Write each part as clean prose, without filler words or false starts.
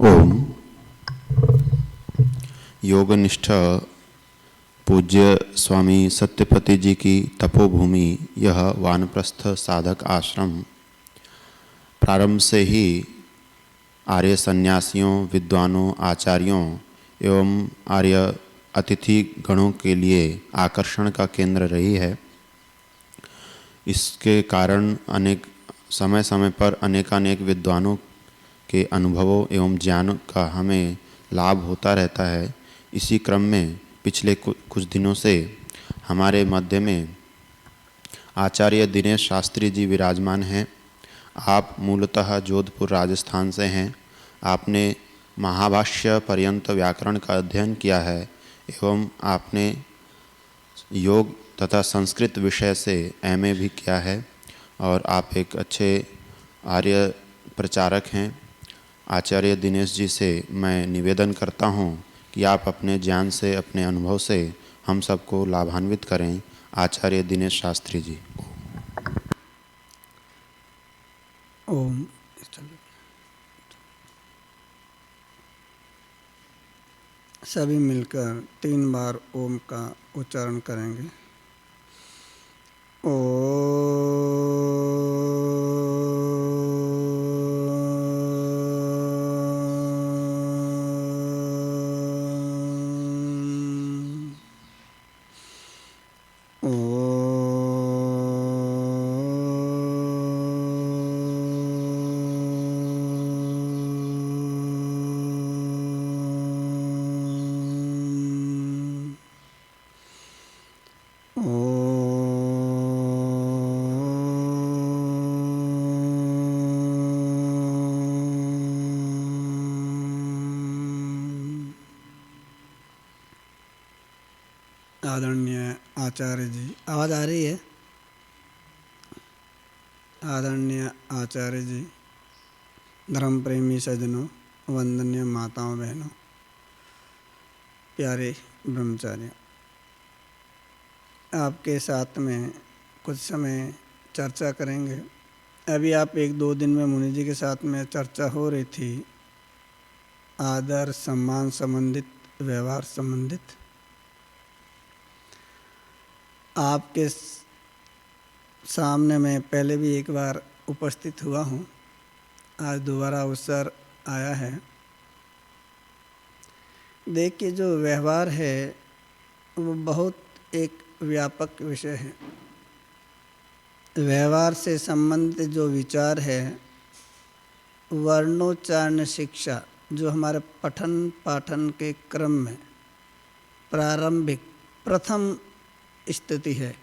ओम योगनिष्ठ पूज्य स्वामी सत्यपति जी की तपोभूमि यह वानप्रस्थ साधक आश्रम प्रारंभ से ही आर्य सन्यासियों, विद्वानों, आचार्यों एवं आर्य अतिथि गणों के लिए आकर्षण का केंद्र रही है। इसके कारण अनेक समय समय पर अनेकानेक विद्वानों के अनुभवों एवं ज्ञान का हमें लाभ होता रहता है। इसी क्रम में पिछले कुछ दिनों से हमारे मध्य में आचार्य दिनेश शास्त्री जी विराजमान हैं। आप मूलतः जोधपुर राजस्थान से हैं। आपने महाभाष्य पर्यंत व्याकरण का अध्ययन किया है एवं आपने योग तथा संस्कृत विषय से एमए भी किया है और आप एक अच्छे आर्य प्रचारक हैं। आचार्य दिनेश जी से मैं निवेदन करता हूं कि आप अपने ज्ञान से, अपने अनुभव से हम सबको लाभान्वित करें। आचार्य दिनेश शास्त्री जी। ओम। सभी मिलकर 3 बार ओम का उच्चारण करेंगे। आदरणीय आचार्य जी, आवाज़ आ रही है? आदरणीय आचार्य जी, धर्म प्रेमी सज्जनों, वंदनीय माताओं बहनों, प्यारे ब्रह्मचारी, आपके साथ में कुछ समय चर्चा करेंगे। अभी आप 1-2 दिन में मुनि जी के साथ में चर्चा हो रही थी आदर सम्मान संबंधित, व्यवहार संबंधित। आपके सामने मैं पहले भी एक बार उपस्थित हुआ हूँ, आज दोबारा अवसर आया है। देखिए, जो व्यवहार है वो बहुत एक व्यापक विषय है। व्यवहार से संबंधित जो विचार है, वर्णोच्चारण शिक्षा जो हमारे पठन पाठन के क्रम में प्रारंभिक प्रथम स्थिति है,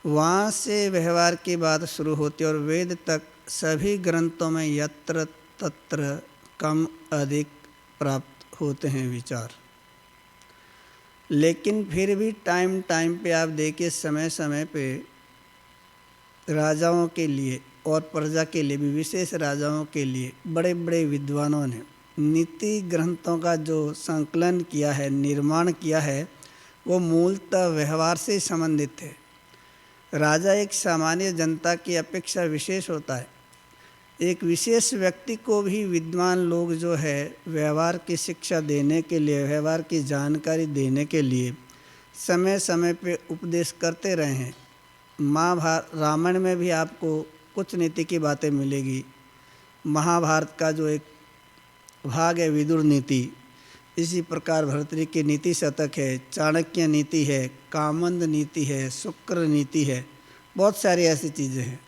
वहाँ से व्यवहार की बात शुरू होती है और वेद तक सभी ग्रंथों में यत्र तत्र कम अधिक प्राप्त होते हैं विचार। लेकिन फिर भी टाइम टाइम पे आप देखिए, समय समय पे राजाओं के लिए और प्रजा के लिए भी, विशेष राजाओं के लिए बड़े बड़े विद्वानों ने नीति ग्रंथों का जो संकलन किया है, निर्माण किया है, वो मूलतः व्यवहार से संबंधित है। राजा एक सामान्य जनता की अपेक्षा विशेष होता है। एक विशेष व्यक्ति को भी विद्वान लोग जो है व्यवहार की शिक्षा देने के लिए, व्यवहार की जानकारी देने के लिए समय समय पे उपदेश करते रहे हैं। रामायण में भी आपको कुछ नीति की बातें मिलेगी। महाभारत का जो एक भाग है विदुर नीति, इसी प्रकार भर्तृहरि की नीति शतक है, चाणक्य नीति है, कामंद नीति है, शुक्र नीति है, बहुत सारी ऐसी चीज़ें हैं।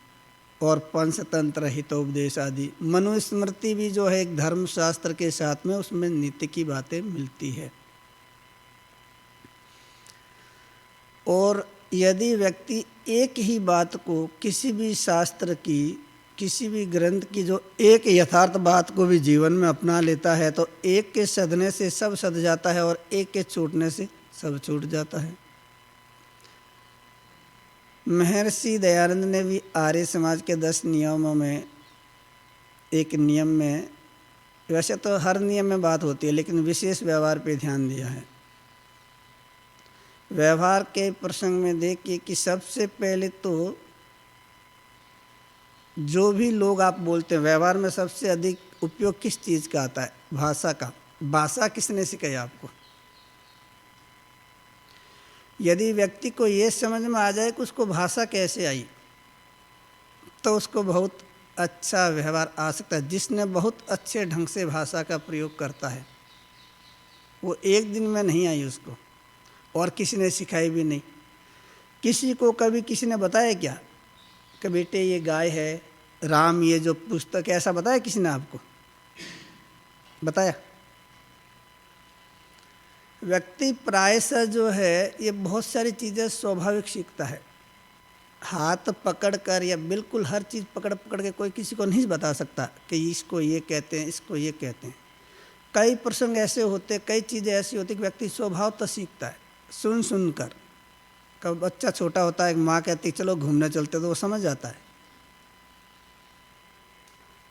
और पंचतंत्र, हितोपदेश आदि। मनुस्मृति भी जो है एक धर्मशास्त्र के साथ में, उसमें नीति की बातें मिलती है। और यदि व्यक्ति एक ही बात को, किसी भी शास्त्र की, किसी भी ग्रंथ की जो एक यथार्थ बात को भी जीवन में अपना लेता है, तो एक के सधने से सब सध जाता है और एक के छूटने से सब छूट जाता है। महर्षि दयानंद ने भी आर्य समाज के 10 नियमों में एक नियम में, वैसे तो हर नियम में बात होती है, लेकिन विशेष व्यवहार पे ध्यान दिया है। व्यवहार के प्रसंग में देखिए कि सबसे पहले तो जो भी लोग आप बोलते हैं, व्यवहार में सबसे अधिक उपयोग किस चीज़ का आता है? भाषा का। भाषा किसने सिखाई आपको? यदि व्यक्ति को ये समझ में आ जाए कि उसको भाषा कैसे आई, तो उसको बहुत अच्छा व्यवहार आ सकता है। जिसने बहुत अच्छे ढंग से भाषा का प्रयोग करता है, वो एक दिन में नहीं आई उसको, और किसी ने सिखाई भी नहीं। किसी को कभी किसी ने बताया क्या कि बेटे ये गाय है, राम ये जो पुस्तक है, ऐसा बताया किसी ने आपको? बताया? व्यक्ति प्रायशः जो है ये बहुत सारी चीज़ें स्वाभाविक सीखता है। हाथ पकड़ कर या बिल्कुल हर चीज़ पकड़ पकड़ के कोई किसी को नहीं बता सकता कि इसको ये कहते हैं, इसको ये कहते हैं। कई प्रसंग ऐसे होते, कई चीज़ें ऐसी होती कि व्यक्ति स्वभावतः सीखता है, सुन सुन कर। कब बच्चा छोटा होता है, माँ कहती चलो घूमने चलते, तो वो समझ जाता है,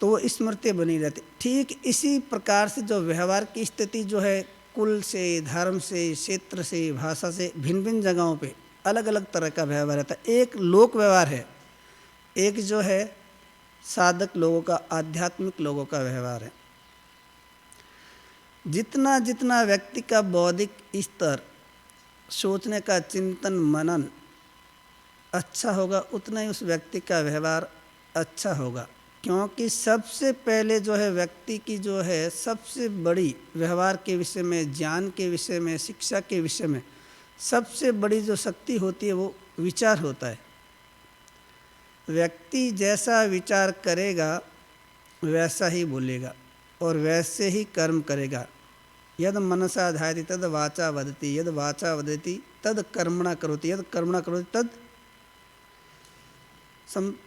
तो वो स्मृति बनी रहती। ठीक इसी प्रकार से जो व्यवहार की स्थिति जो है, कुल से, धर्म से, क्षेत्र से, भाषा से, भिन्न भिन्न जगहों पे अलग अलग तरह का व्यवहार रहता है। एक लोक व्यवहार है, एक जो है साधक लोगों का, आध्यात्मिक लोगों का व्यवहार है। जितना जितना व्यक्ति का बौद्धिक स्तर, सोचने का चिंतन मनन अच्छा होगा, उतना ही उस व्यक्ति का व्यवहार अच्छा होगा। क्योंकि सबसे पहले जो है व्यक्ति की जो है सबसे बड़ी व्यवहार के विषय में, ज्ञान के विषय में, शिक्षा के विषय में सबसे बड़ी जो शक्ति होती है वो विचार होता है। व्यक्ति जैसा विचार करेगा वैसा ही बोलेगा और वैसे ही कर्म करेगा। यद मनसा ध्यायति तद वाचा वदति, यद वाचा वदति तद कर्मणा करोति, यद कर्मणा करोति तद संप्राप्ति।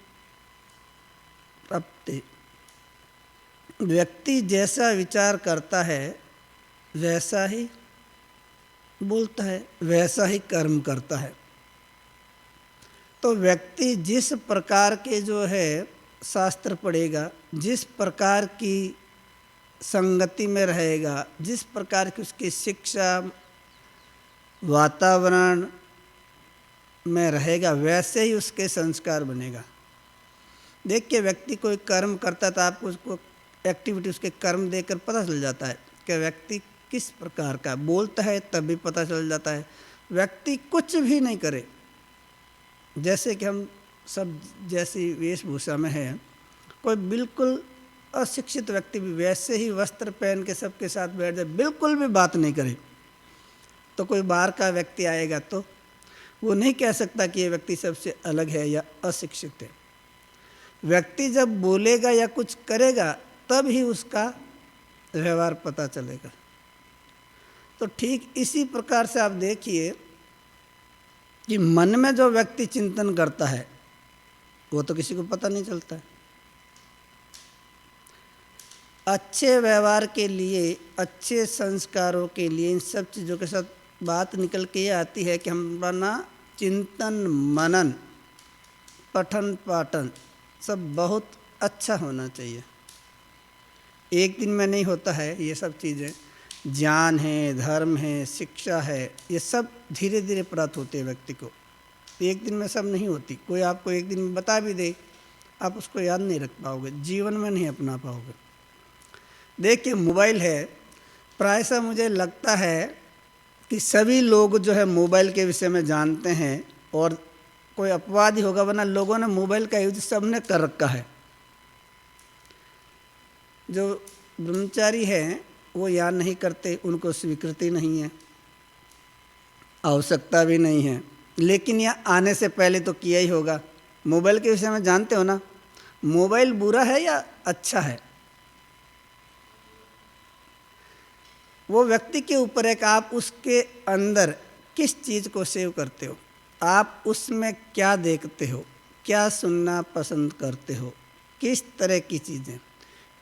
व्यक्ति जैसा विचार करता है वैसा ही बोलता है, वैसा ही कर्म करता है। तो व्यक्ति जिस प्रकार के जो है शास्त्र पढ़ेगा, जिस प्रकार की संगति में रहेगा, जिस प्रकार की उसकी शिक्षा वातावरण में रहेगा, वैसे ही उसके संस्कार बनेगा। देखिए व्यक्ति कोई कर्म करता था, आपको उसको एक्टिविटी, उसके कर्म देखकर पता चल जाता है कि व्यक्ति किस प्रकार का बोलता है, तब भी पता चल जाता है। व्यक्ति कुछ भी नहीं करे, जैसे कि हम सब जैसी वेशभूषा में है, कोई बिल्कुल अशिक्षित व्यक्ति भी वैसे ही वस्त्र पहन के सबके साथ बैठ जाए, बिल्कुल भी बात नहीं करे, तो कोई बाहर का व्यक्ति आएगा तो वो नहीं कह सकता कि ये व्यक्ति सबसे अलग है या अशिक्षित है। व्यक्ति जब बोलेगा या कुछ करेगा तब ही उसका व्यवहार पता चलेगा। तो ठीक इसी प्रकार से आप देखिए कि मन में जो व्यक्ति चिंतन करता है वो तो किसी को पता नहीं चलता है। अच्छे व्यवहार के लिए, अच्छे संस्कारों के लिए इन सब चीज़ों के साथ बात निकल के ये आती है कि हमारा चिंतन मनन पठन पाठन सब बहुत अच्छा होना चाहिए। एक दिन में नहीं होता है ये सब चीज़ें। ज्ञान है, धर्म है, शिक्षा है, ये सब धीरे धीरे प्राप्त होते हैं व्यक्ति को, एक दिन में सब नहीं होती। कोई आपको एक दिन में बता भी दे, आप उसको याद नहीं रख पाओगे, जीवन में नहीं अपना पाओगे। देखिए मोबाइल है, प्रायशः मुझे लगता है कि सभी लोग जो है मोबाइल के विषय में जानते हैं, और कोई अपवाद ही होगा, वरना लोगों ने मोबाइल का यूज सबने कर रखा है। जो ब्रह्मचारी हैं वो याद नहीं करते, उनको स्वीकृति नहीं है, आवश्यकता भी नहीं है, लेकिन यह आने से पहले तो किया ही होगा। मोबाइल के विषय में जानते हो ना, मोबाइल बुरा है या अच्छा है, वो व्यक्ति के ऊपर है कि आप उसके अंदर किस चीज़ को सेव करते हो, आप उसमें क्या देखते हो, क्या सुनना पसंद करते हो, किस तरह की चीज़ें।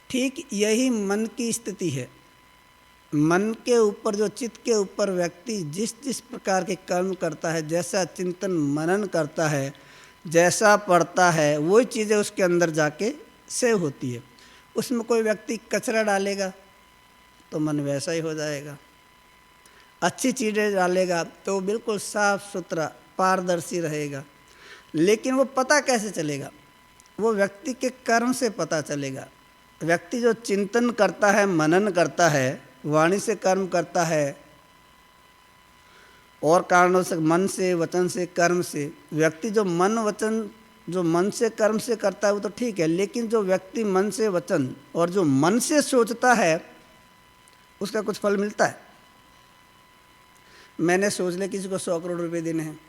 ठीक यही मन की स्थिति है। मन के ऊपर, जो चित्त के ऊपर व्यक्ति जिस जिस प्रकार के कर्म करता है, जैसा चिंतन मनन करता है, जैसा पढ़ता है, वही चीज़ें उसके अंदर जाके सेव होती है। उसमें कोई व्यक्ति कचरा डालेगा तो मन वैसा ही हो जाएगा, अच्छी चीज़ें डालेगा तो बिल्कुल साफ सुथरा पारदर्शी रहेगा। लेकिन वो पता कैसे चलेगा, वो व्यक्ति के कर्म से पता चलेगा। व्यक्ति जो चिंतन करता है, मनन करता है, वाणी से कर्म करता है और कारणों से, मन से, वचन से, कर्म से, व्यक्ति जो मन से कर्म से करता है वो तो ठीक है, लेकिन जो व्यक्ति मन से वचन और जो मन से सोचता है उसका कुछ फल मिलता है। मैंने सोच लिया किसी को 100 करोड़ रुपए देने हैं,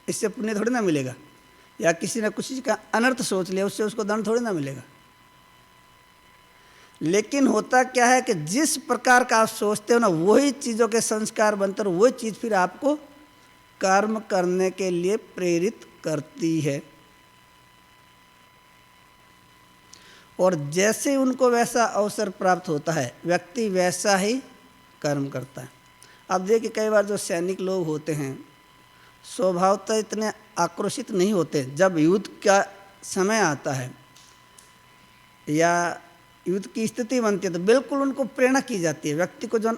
इससे पुण्य थोड़ी ना मिलेगा। या किसी ने कुछ चीज़ का अनर्थ सोच लिया, उससे उसको दंड थोड़ी ना मिलेगा। लेकिन होता क्या है कि जिस प्रकार का आप सोचते हो ना, वही चीज़ों के संस्कार बनते और वही चीज़ फिर आपको कर्म करने के लिए प्रेरित करती है। और जैसे उनको वैसा अवसर प्राप्त होता है, व्यक्ति वैसा ही कर्म करता है। अब देखिए, कई बार जो सैनिक लोग होते हैं स्वभावतः इतने आक्रोशित नहीं होते। जब युद्ध का समय आता है या युद्ध की स्थिति बनती है तो बिल्कुल उनको प्रेरणा की जाती है, व्यक्ति को जो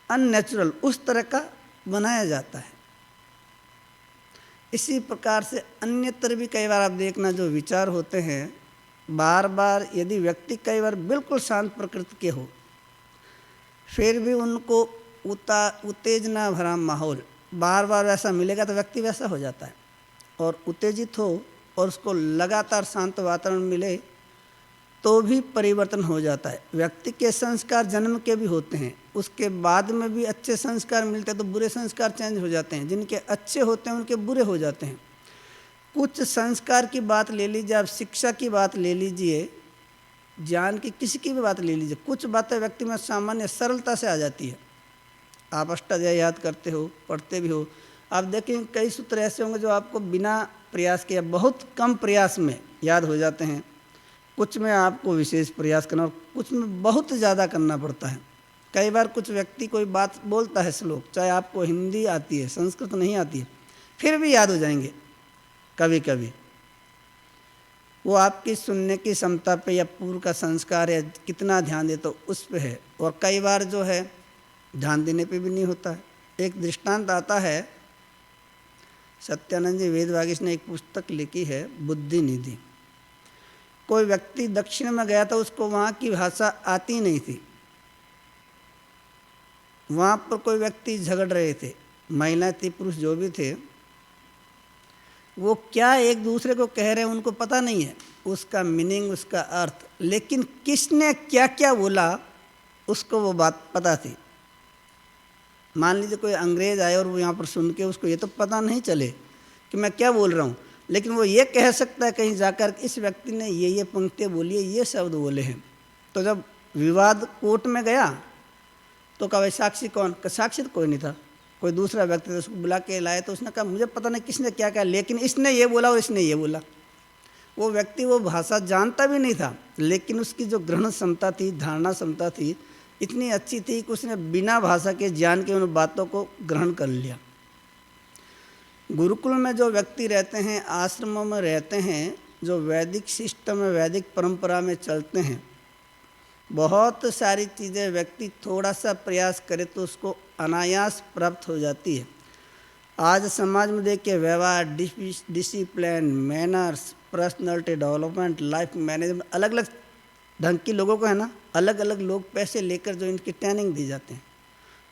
अननेचुरल उस तरह का बनाया जाता है। इसी प्रकार से अन्यत्र भी कई बार आप देखना जो विचार होते हैं, बार बार यदि व्यक्ति कई बार बिल्कुल शांत प्रकृति के हो, फिर भी उनको उत्तेजना भरा माहौल बार बार वैसा मिलेगा तो व्यक्ति वैसा हो जाता है। और उत्तेजित हो और उसको लगातार शांत वातावरण मिले तो भी परिवर्तन हो जाता है। व्यक्ति के संस्कार जन्म के भी होते हैं, उसके बाद में भी अच्छे संस्कार मिलते हैं तो बुरे संस्कार चेंज हो जाते हैं। जिनके अच्छे होते हैं उनके बुरे हो जाते हैं। कुछ संस्कार की बात ले लीजिए, आप शिक्षा की बात ले लीजिए, ज्ञान की किसी की भी बात ले लीजिए, कुछ बातें व्यक्ति में सामान्य सरलता से आ जाती है। आप अष्टाध्याय याद करते हो, पढ़ते भी हो, आप देखें कई सूत्र ऐसे होंगे जो आपको बिना प्रयास के या बहुत कम प्रयास में याद हो जाते हैं। कुछ में आपको विशेष प्रयास करना और कुछ में बहुत ज़्यादा करना पड़ता है। कई बार कुछ व्यक्ति कोई बात बोलता है श्लोक, चाहे आपको हिंदी आती है, संस्कृत नहीं आती है, फिर भी याद हो जाएंगे कभी कभी। वो आपकी सुनने की क्षमता पे या पूर्व का संस्कार है, कितना ध्यान दे तो उस पे है। और कई बार जो है ध्यान देने पे भी नहीं होता है। एक दृष्टांत आता है, सत्यानंद जी वेदवागीश ने एक पुस्तक लिखी है बुद्धि निधि। कोई व्यक्ति दक्षिण में गया था, उसको वहाँ की भाषा आती नहीं थी। वहाँ पर कोई व्यक्ति झगड़ रहे थे, महिलाएं थी पुरुष जो भी थे, वो क्या एक दूसरे को कह रहे हैं उनको पता नहीं है, उसका मीनिंग, उसका अर्थ, लेकिन किसने क्या क्या बोला उसको वो बात पता थी। मान लीजिए कोई अंग्रेज आए और वो यहाँ पर सुन के उसको ये तो पता नहीं चले कि मैं क्या बोल रहा हूँ, लेकिन वो ये कह सकता है कहीं जाकर इस व्यक्ति ने ये पंक्तियाँ बोली है, ये शब्द बोले हैं। तो जब विवाद कोर्ट में गया तो कहा भाई साक्षी कौन? साक्षी तो कोई नहीं था, कोई दूसरा व्यक्ति था। उसको बुला के लाए तो उसने कहा मुझे पता नहीं किसने क्या कहा, लेकिन इसने ये बोला और इसने ये बोला। वो व्यक्ति वो भाषा जानता भी नहीं था, लेकिन उसकी जो ग्रहण क्षमता थी, धारणा क्षमता थी, इतनी अच्छी थी कि उसने बिना भाषा के ज्ञान के उन बातों को ग्रहण कर लिया। गुरुकुल में जो व्यक्ति रहते हैं, आश्रमों में रहते हैं, जो वैदिक सिस्टम में, वैदिक परंपरा में चलते हैं, बहुत सारी चीज़ें व्यक्ति थोड़ा सा प्रयास करे तो उसको अनायास प्राप्त हो जाती है। आज समाज में देखिए व्यवहार, discipline, manners, personality development, life management, अलग अलग ढंग के लोगों को है ना, अलग अलग लोग पैसे लेकर जो इनकी ट्रेनिंग दी जाते हैं।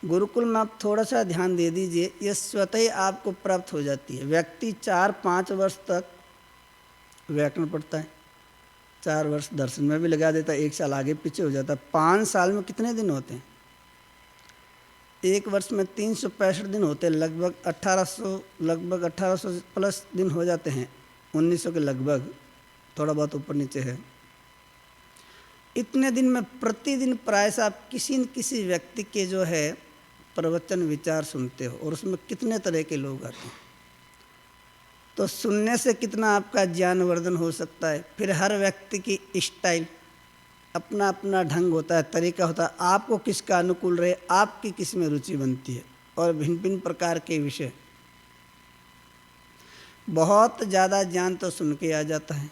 गुरुकुल में आप थोड़ा सा ध्यान दे दीजिए, ये स्वतः ही आपको प्राप्त हो जाती है। व्यक्ति 4-5 वर्ष तक व्याकरण पढ़ता है, 4 वर्ष दर्शन में भी लगा देता है, 1 साल आगे पीछे हो जाता है। 5 साल में कितने दिन होते हैं? 1 वर्ष में 365 दिन होते हैं, लगभग 1800 प्लस दिन हो जाते हैं, 1900 के लगभग, थोड़ा बहुत ऊपर नीचे है। इतने दिन में प्रतिदिन प्रायः आप किसी न किसी व्यक्ति के जो है प्रवचन विचार सुनते हो, और उसमें कितने तरह के लोग आते हैं। तो सुनने से कितना आपका ज्ञानवर्धन हो सकता है। फिर हर व्यक्ति की स्टाइल, अपना अपना ढंग होता है, तरीका होता है, आपको किसका अनुकूल रहे, आपकी किस में रुचि बनती है, और भिन्न भिन्न प्रकार के विषय। बहुत ज़्यादा ज्ञान तो सुन के आ जाता है,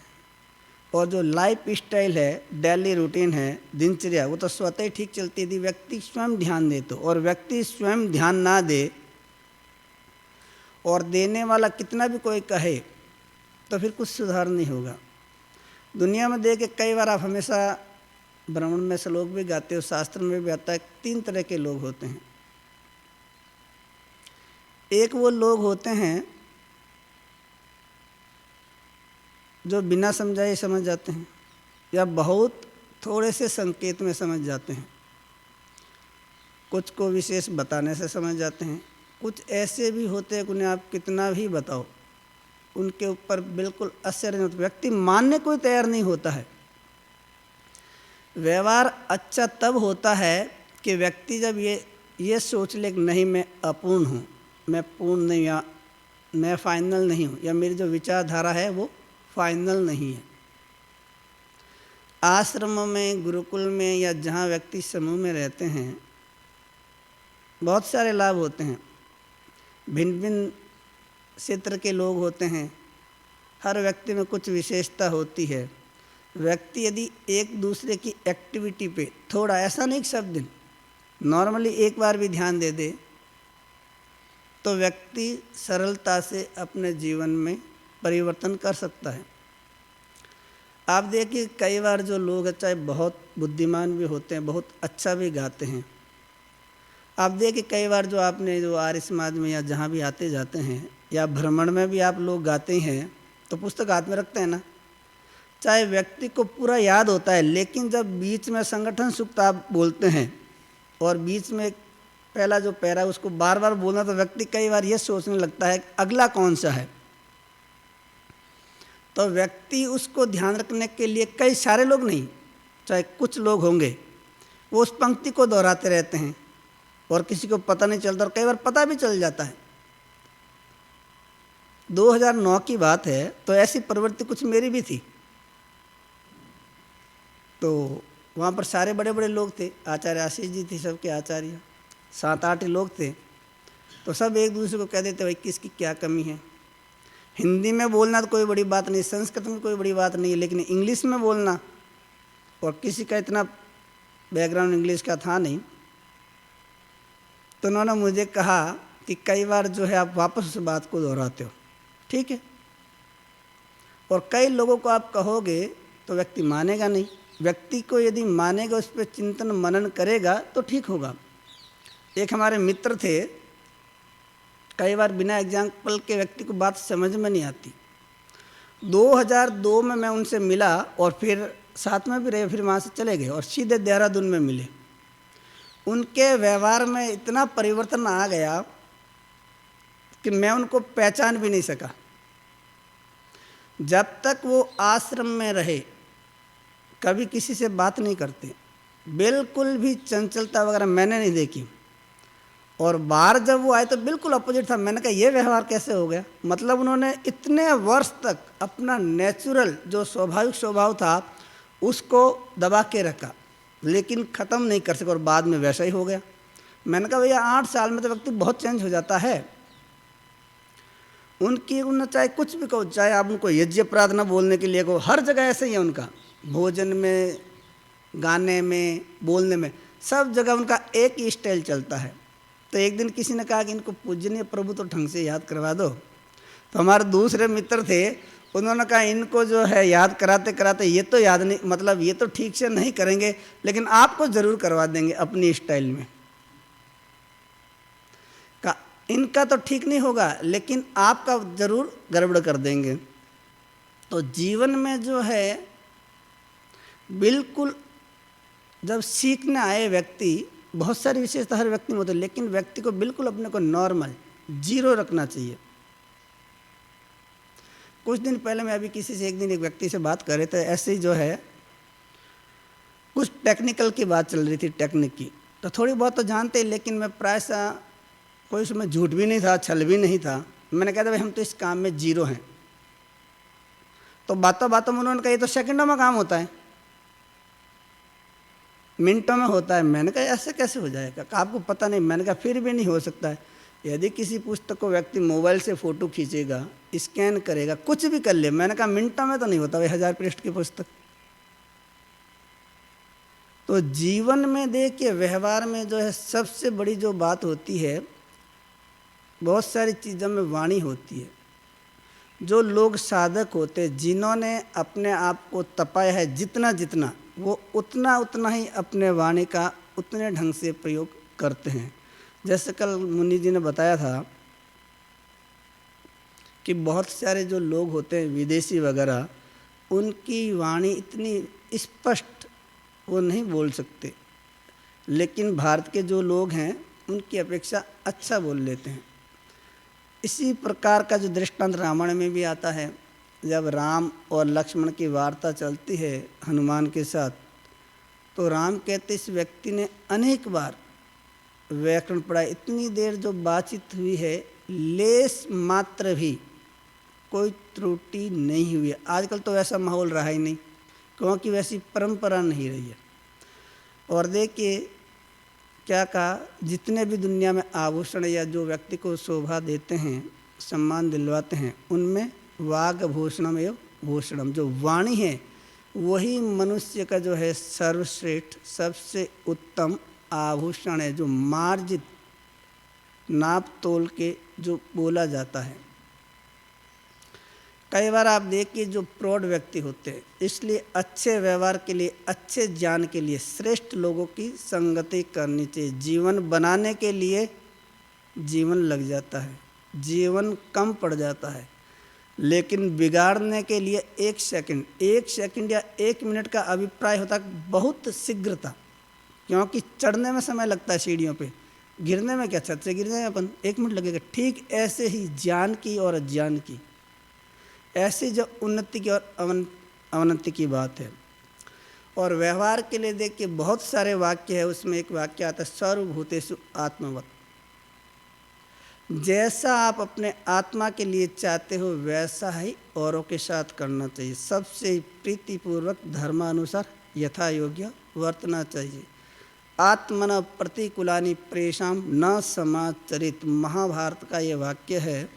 और जो लाइफ स्टाइल है, डेली रूटीन है, दिनचर्या, वो तो स्वतः ही ठीक चलती है यदि व्यक्ति स्वयं ध्यान दे तो। और व्यक्ति स्वयं ध्यान ना दे और देने वाला कितना भी कोई कहे तो फिर कुछ सुधार नहीं होगा। दुनिया में देखे कई बार आप हमेशा ब्राह्मण में श्लोक भी गाते हो, शास्त्र में भी आता है, 3 तरह के लोग होते हैं। एक वो लोग होते हैं जो बिना समझाए समझ जाते हैं या बहुत थोड़े से संकेत में समझ जाते हैं, कुछ को विशेष बताने से समझ जाते हैं। कुछ ऐसे भी होते हैं कि उन्हें आप कितना भी बताओ उनके ऊपर बिल्कुल असर नहीं होता, व्यक्ति मानने को ही तैयार नहीं होता है। व्यवहार अच्छा तब होता है कि व्यक्ति जब ये सोच ले कि नहीं मैं अपूर्ण हूँ, मैं पूर्ण नहीं, या मैं फाइनल नहीं हूँ, या मेरी जो विचारधारा है वो फाइनल नहीं है। आश्रम में, गुरुकुल में या जहाँ व्यक्ति समूह में रहते हैं बहुत सारे लाभ होते हैं। भिन्न भिन्न क्षेत्र के लोग होते हैं, हर व्यक्ति में कुछ विशेषता होती है। व्यक्ति यदि एक दूसरे की एक्टिविटी पे थोड़ा, ऐसा नहीं सब दिन, नॉर्मली एक बार भी ध्यान दे दे तो व्यक्ति सरलता से अपने जीवन में परिवर्तन कर सकता है। आप देखिए कई बार जो लोग हैं चाहे बहुत बुद्धिमान भी होते हैं, बहुत अच्छा भी गाते हैं, आप देखिए कई बार जो आपने जो आर्य समाज में या जहाँ भी आते जाते हैं या भ्रमण में भी आप लोग गाते हैं तो पुस्तक हाथ में रखते हैं ना, चाहे व्यक्ति को पूरा याद होता है, लेकिन जब बीच में संगठन सूक्त आप बोलते हैं और बीच में पहला जो पैरा उसको बार बार बोलना, तो व्यक्ति कई बार ये सोचने लगता है अगला कौन सा है। तो व्यक्ति उसको ध्यान रखने के लिए कई सारे लोग नहीं, चाहे कुछ लोग होंगे, वो उस पंक्ति को दोहराते रहते हैं और किसी को पता नहीं चलता, और कई बार पता भी चल जाता है। 2009 की बात है, तो ऐसी प्रवृत्ति कुछ मेरी भी थी। तो वहाँ पर सारे बड़े बड़े लोग थे, आचार्य आशीष जी थे, सबके आचार्य 7-8 लोग थे। तो सब एक दूसरे को कह देते भाई किसकी क्या कमी है। हिंदी में बोलना तो कोई बड़ी बात नहीं, संस्कृत में कोई बड़ी बात नहीं है, लेकिन इंग्लिश में बोलना, और किसी का इतना बैकग्राउंड इंग्लिश का था नहीं, तो उन्होंने मुझे कहा कि कई बार जो है आप वापस उस बात को दोहराते हो, ठीक है, और कई लोगों को आप कहोगे तो व्यक्ति मानेगा नहीं। व्यक्ति को यदि मानेगा, उस पर चिंतन मनन करेगा तो ठीक होगा। एक हमारे मित्र थे, कई बार बिना एग्जाम्पल के व्यक्ति को बात समझ में नहीं आती। 2002 में मैं उनसे मिला और फिर साथ में भी रहे, फिर वहाँ से चले गए और सीधे देहरादून में मिले। उनके व्यवहार में इतना परिवर्तन आ गया कि मैं उनको पहचान भी नहीं सका। जब तक वो आश्रम में रहे कभी किसी से बात नहीं करते, बिल्कुल भी चंचलता वगैरह मैंने नहीं देखी, और बाहर जब वो आए तो बिल्कुल अपोजिट था। मैंने कहा ये व्यवहार कैसे हो गया। मतलब उन्होंने इतने वर्ष तक अपना नेचुरल जो स्वाभाविक स्वभाव था उसको दबा के रखा, लेकिन ख़त्म नहीं कर सके, और बाद में वैसा ही हो गया। मैंने कहा भैया 8 साल में तो व्यक्ति बहुत चेंज हो जाता है। उनकी उन्हें चाहे कुछ भी कहो, चाहे आप उनको यज्ञ प्रार्थना बोलने के लिए कहो, हर जगह ऐसे ही है उनका, भोजन में, गाने में, बोलने में, सब जगह उनका एक ही स्टाइल चलता है। तो एक दिन किसी ने कहा कि इनको पूजनीय प्रभु तो ढंग से याद करवा दो। तो हमारे दूसरे मित्र थे, उन्होंने कहा इनको जो है याद कराते कराते ये तो याद नहीं, मतलब ये तो ठीक से नहीं करेंगे, लेकिन आपको ज़रूर करवा देंगे अपनी स्टाइल में। कहा इनका तो ठीक नहीं होगा, लेकिन आपका ज़रूर गड़बड़ कर देंगे। तो जीवन में जो है बिल्कुल जब सीखने आए व्यक्ति, बहुत सारी विशेषता हर व्यक्ति में होती है, लेकिन व्यक्ति को बिल्कुल अपने को नॉर्मल जीरो रखना चाहिए। कुछ दिन पहले मैं अभी किसी से, एक दिन एक व्यक्ति से बात कर रहे थे, ऐसे ही जो है कुछ टेक्निकल की बात चल रही थी, टेक्निक की। तो थोड़ी बहुत तो जानते, लेकिन मैं प्रायः कोई उसमें झूठ भी नहीं था, छल भी नहीं था। मैंने कहा था भाई हम तो इस काम में जीरो हैं। तो बातों बातों में उन्होंने कहा ये तो सेकंडों में काम होता है, मिनटों में होता है। मैंने कहा ऐसे कैसे हो जाएगा, आपको पता नहीं। मैंने कहा फिर भी नहीं हो सकता है। यदि किसी पुस्तक को व्यक्ति मोबाइल से फ़ोटो खींचेगा, स्कैन करेगा, कुछ भी कर ले, मैंने कहा मिनटों में तो नहीं होता भाई 1000 पृष्ठ की पुस्तक। तो जीवन में देखिए, व्यवहार में जो है सबसे बड़ी जो बात होती है, बहुत सारी चीज़ों में वाणी होती है। जो लोग साधक होते, जिन्होंने अपने आप को तपाया है जितना जितना, वो उतना उतना ही अपने वाणी का उतने ढंग से प्रयोग करते हैं। जैसे कल मुनि जी ने बताया था कि बहुत सारे जो लोग होते हैं विदेशी वगैरह, उनकी वाणी इतनी स्पष्ट वो नहीं बोल सकते, लेकिन भारत के जो लोग हैं उनकी अपेक्षा अच्छा बोल लेते हैं। इसी प्रकार का जो दृष्टांत रामायण में भी आता है, जब राम और लक्ष्मण की वार्ता चलती है हनुमान के साथ, तो राम कहते इस व्यक्ति ने अनेक बार व्याकरण पढ़ा, इतनी देर जो बातचीत हुई है लेस मात्र भी कोई त्रुटि नहीं हुई है। आजकल तो वैसा माहौल रहा ही नहीं, क्योंकि वैसी परंपरा नहीं रही है। और देखिए क्या कहा, जितने भी दुनिया में आभूषण या जो व्यक्ति को शोभा देते हैं, सम्मान दिलवाते हैं, उनमें वाग्भूषणम एवं भूषणम, जो वाणी है वही मनुष्य का जो है सर्वश्रेष्ठ सबसे उत्तम आभूषण है, जो मार्जित नाप तोल के जो बोला जाता है। कई बार आप देखिए जो प्रौढ़ व्यक्ति होते हैं, इसलिए अच्छे व्यवहार के लिए, अच्छे ज्ञान के लिए श्रेष्ठ लोगों की संगति करनी चाहिए। जीवन बनाने के लिए जीवन लग जाता है, जीवन कम पड़ जाता है, लेकिन बिगाड़ने के लिए एक सेकंड या 1 मिनट का अभिप्राय होता है बहुत शीघ्रता, क्योंकि चढ़ने में समय लगता है सीढ़ियों पे, गिरने में क्या, छत से गिर जाए अपन 1 मिनट लगेगा। ठीक ऐसे ही ज्ञान की और अज्ञान की, ऐसी जो उन्नति की और अवनति की बात है। और व्यवहार के लिए देखिए बहुत सारे वाक्य है, उसमें एक वाक्य आता है सर्वभूतेषु आत्मवत्। जैसा आप अपने आत्मा के लिए चाहते हो वैसा ही औरों के साथ करना चाहिए। सबसे प्रीतिपूर्वक धर्मानुसार यथा योग्य वर्तना चाहिए। आत्मन प्रतिकूलानि प्रेषाम न समाचरित, महाभारत का ये वाक्य है।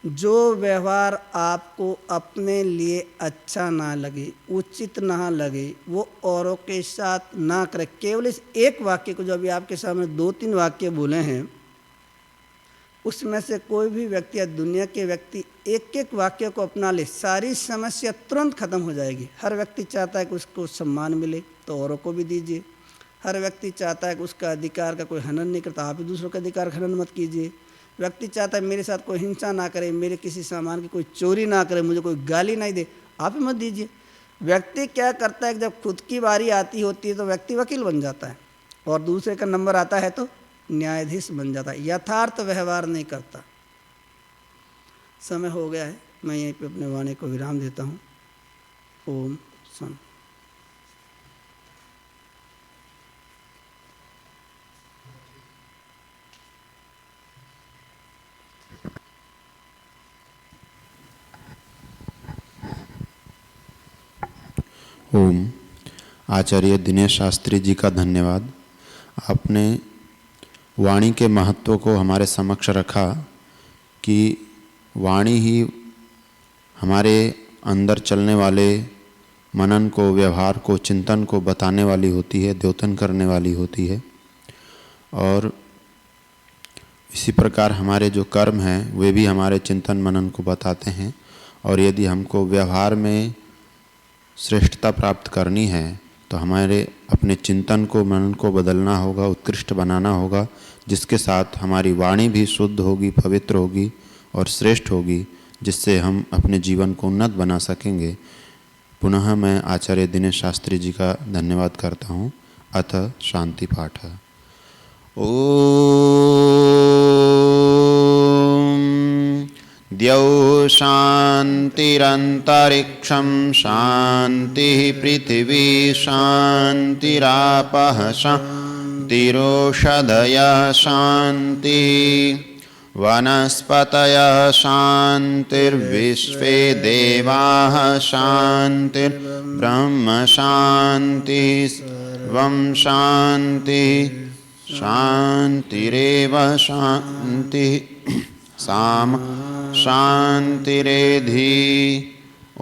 जो व्यवहार आपको अपने लिए अच्छा ना लगे, उचित ना लगे, वो औरों के साथ ना करें। केवल इस एक वाक्य को, जो अभी आपके सामने 2-3 वाक्य बोले हैं, उसमें से कोई भी व्यक्ति या दुनिया के व्यक्ति एक वाक्य को अपना ले, सारी समस्या तुरंत खत्म हो जाएगी। हर व्यक्ति चाहता है कि उसको सम्मान मिले, तो औरों को भी दीजिए। हर व्यक्ति चाहता है कि उसका अधिकार का कोई हनन नहीं करता, आप भी दूसरों का अधिकार का हनन मत कीजिए। व्यक्ति चाहता है मेरे साथ कोई हिंसा ना करे, मेरे किसी सामान की कोई चोरी ना करे, मुझे कोई गाली नहीं दे, आप भी मत दीजिए। व्यक्ति क्या करता है कि जब खुद की बारी आती होती है तो व्यक्ति वकील बन जाता है, और दूसरे का नंबर आता है तो न्यायाधीश बन जाता है, यथार्थ व्यवहार नहीं करता। समय हो गया है, मैं यहीं पे अपने वाणी को विराम देता हूँ। ओम शांति। ओम। आचार्य दिनेश शास्त्री जी का धन्यवाद। आपने वाणी के महत्व को हमारे समक्ष रखा कि वाणी ही हमारे अंदर चलने वाले मनन को, व्यवहार को, चिंतन को बताने वाली होती है, द्योतन करने वाली होती है। और इसी प्रकार हमारे जो कर्म हैं वे भी हमारे चिंतन मनन को बताते हैं। और यदि हमको व्यवहार में श्रेष्ठता प्राप्त करनी है तो हमारे अपने चिंतन को, मनन को बदलना होगा, उत्कृष्ट बनाना होगा, जिसके साथ हमारी वाणी भी शुद्ध होगी, पवित्र होगी और श्रेष्ठ होगी, जिससे हम अपने जीवन को उन्नत बना सकेंगे। पुनः मैं आचार्य दिनेश शास्त्री जी का धन्यवाद करता हूँ। अथ शांति पाठ। ओम। द्यौ शान्तिरन्तरिक्षं शान्तिः, पृथिवी शान्तिरापः शान्तिरोषधयः शान्तिः, वनस्पतयः शान्तिर्विश्वे देवाः शान्तिर्ब्रह्म शान्तिः, सर्वं शान्तिः शान्तिरेव शान्तिः, साम शान्तिरेधि।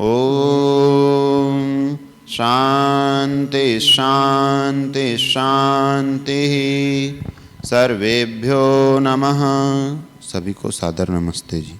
ओम शान्ति शान्ति शान्तिः। सर्वेभ्यो नमः। सभी को सादर नमस्ते जी।